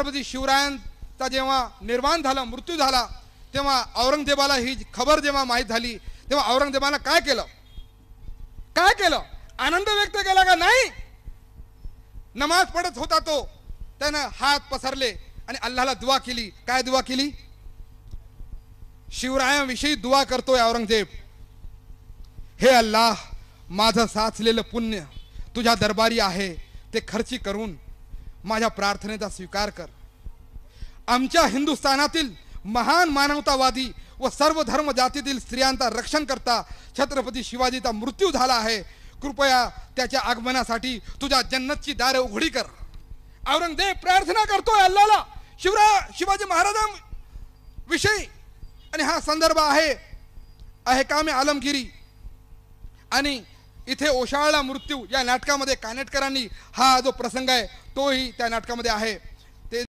छत्रपती शिवरायांचा जेव्हा निर्वाण झाला, मृत्यू झाला, तेव्हा औरंगजेबाला ही खबर जेव्हा माहीत झाली, तेव्हा औरंगजेबाला काय केलं? आनंद व्यक्त केला का? नाही. नमाज पढत होता तो, त्यानं हात पसरले आणि अल्लाहला दुआ केली. काय दुआ केली? शिवरायांविषयी दुआ करतोय औरंगजेब, हे अल्लाह, माझं साचलेलं पुण्य तुझ्या दरबारी आहे, ते खर्ची करून माझ्या प्रार्थनेचा स्वीकार कर. आमच्या हिंदुस्थानातील महान मानवतावादी व सर्व धर्म जातीतील स्त्रियांचा रक्षण करता छत्रपती शिवाजीचा मृत्यू झाला आहे. कृपया त्याच्या आगमनासाठी तुझ्या जन्नतची दारे उघडी कर. औरंगजेब प्रार्थना करतोय अल्लाहला शिवाजी महाराजांविषयी. आणि हा संदर्भ आहे अहकामे आलमगिरी आणि इथे ओशाळला मृत्यू या नाटकामध्ये कानेटकरांनी हा जो प्रसंग आहे तोही त्या नाटकामध्ये आहे.